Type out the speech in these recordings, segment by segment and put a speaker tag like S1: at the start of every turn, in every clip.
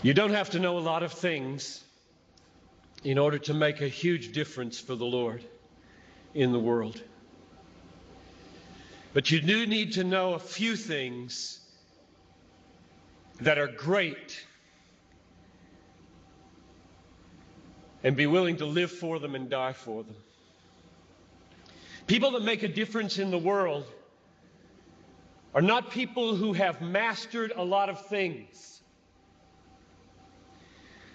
S1: You don't have to know a lot of things in order to make a huge difference for the Lord in the world. But you do need to know a few things that are great and be willing to live for them and die for them. People that make a difference in the world are not people who have mastered a lot of things.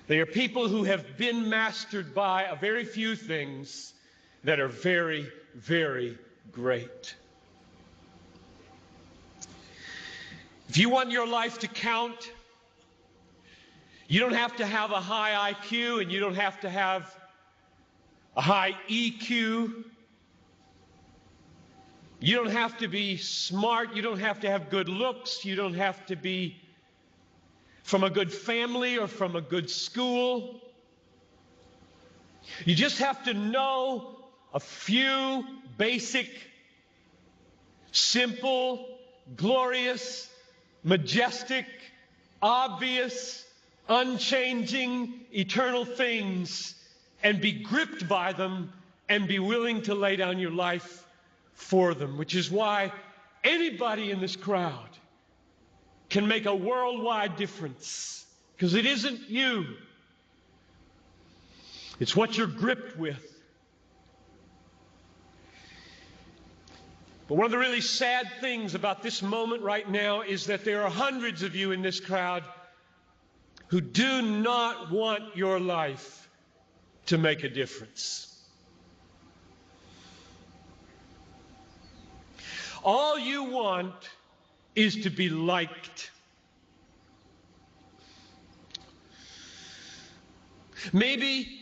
S1: They are people who have been mastered by a very few things that are very, very great. If you want your life to count, you don't have to have a high IQ and you don't have to have a high EQ. You don't have to be smart. You don't have to have good looks. You don't have to be from a good family or from a good school. You just have to know a few basic, simple, glorious, majestic, obvious, unchanging, eternal things and be gripped by them and be willing to lay down your life for them, which is why anybody in this crowd can make a worldwide difference, because it isn't you. It's what you're gripped with. But one of the really sad things about this moment right now is that there are hundreds of you in this crowd who do not want your life to make a difference. All you want is to be liked. Maybe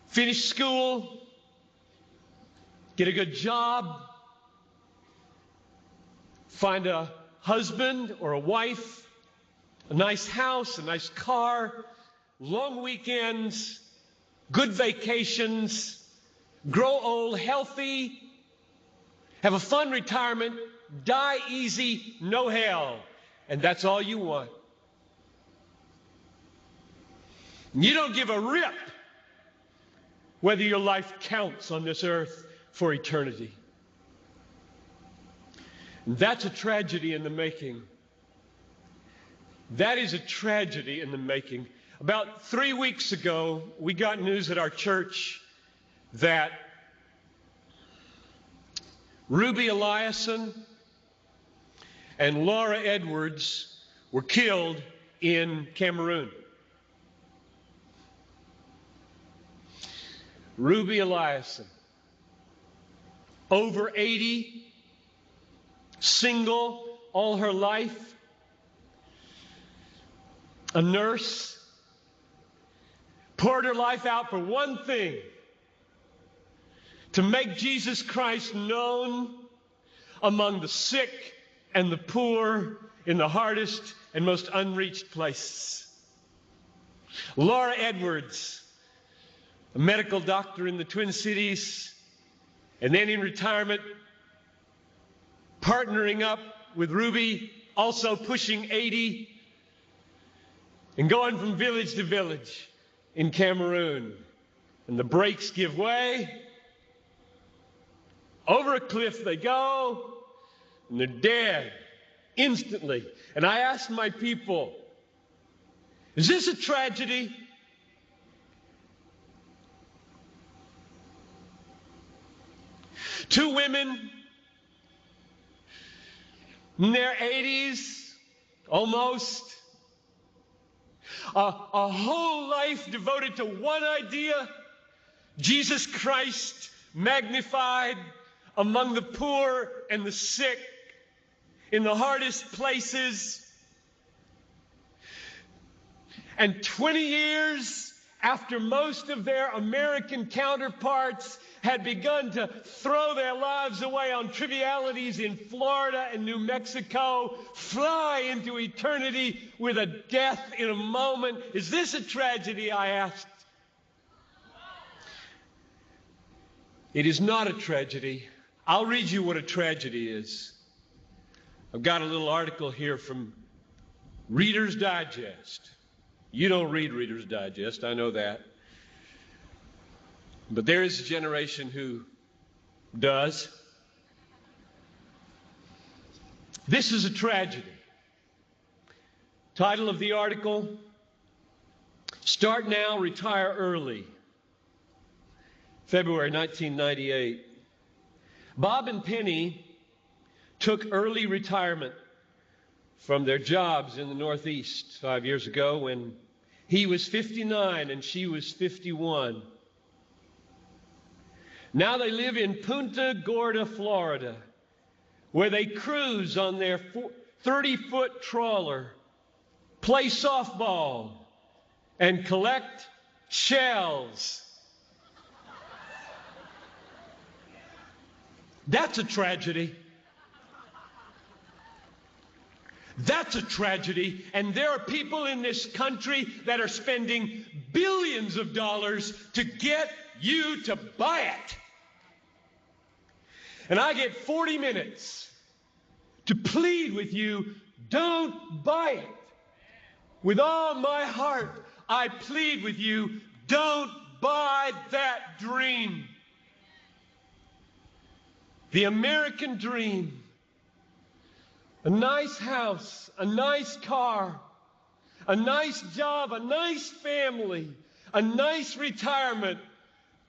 S1: finish school, get a good job, find a husband or a wife, a nice house, a nice car, long weekends, good vacations, grow old healthy, have a fun retirement, die easy, no hell. And that's all you want. You don't give a rip whether your life counts on this earth for eternity. And that's a tragedy in the making. That is a tragedy in the making. About 3 weeks ago, we got news at our church that Ruby Eliason and Laura Edwards were killed in Cameroon. Ruby Eliason, over 80, single all her life, a nurse, poured her life out for one thing: to make Jesus Christ known among the sick and the poor in the hardest and most unreached places. Laura Edwards, a medical doctor in the Twin Cities, and then in retirement, partnering up with Ruby, also pushing 80, and going from village to village in Cameroon. And the brakes give way. Over a cliff they go, and they're dead instantly. And I asked my people, is this a tragedy? Two women in their 80s, almost, a whole life devoted to one idea: Jesus Christ magnified among the poor and the sick, in the hardest places. And 20 years after most of their American counterparts had begun to throw their lives away on trivialities in Florida and New Mexico, fly into eternity with a death in a moment. Is this a tragedy, I asked? It is not a tragedy. I'll read you what a tragedy is. I've got a little article here from Reader's Digest. You don't read Reader's Digest, I know that. But there is a generation who does. This is a tragedy. Title of the article, Start Now, Retire Early. February 1998. Bob and Penny took early retirement from their jobs in the Northeast 5 years ago when he was 59 and she was 51. Now they live in Punta Gorda, Florida, where they cruise on their 30-foot trawler, play softball, and collect shells. That's a tragedy. That's a tragedy. And there are people in this country that are spending billions of dollars to get you to buy it. And I get 40 minutes to plead with you, don't buy it. With all my heart, I plead with you, don't buy that dream. The American dream. A nice house, a nice car, a nice job, a nice family, a nice retirement,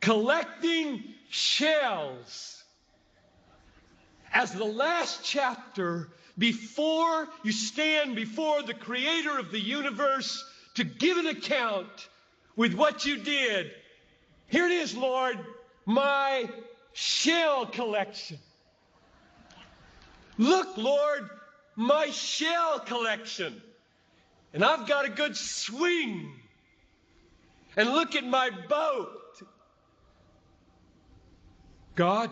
S1: collecting shells. As the last chapter, before you stand before the Creator of the universe to give an account with what you did. Here it is, Lord, my shell collection. Look, Lord, my shell collection. And I've got a good swing. And look at my boat. God,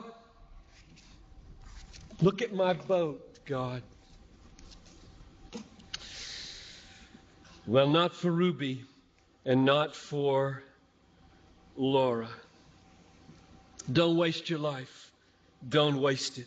S1: look at my boat, God. Well, not for Ruby and not for Laura. Don't waste your life. Don't waste it.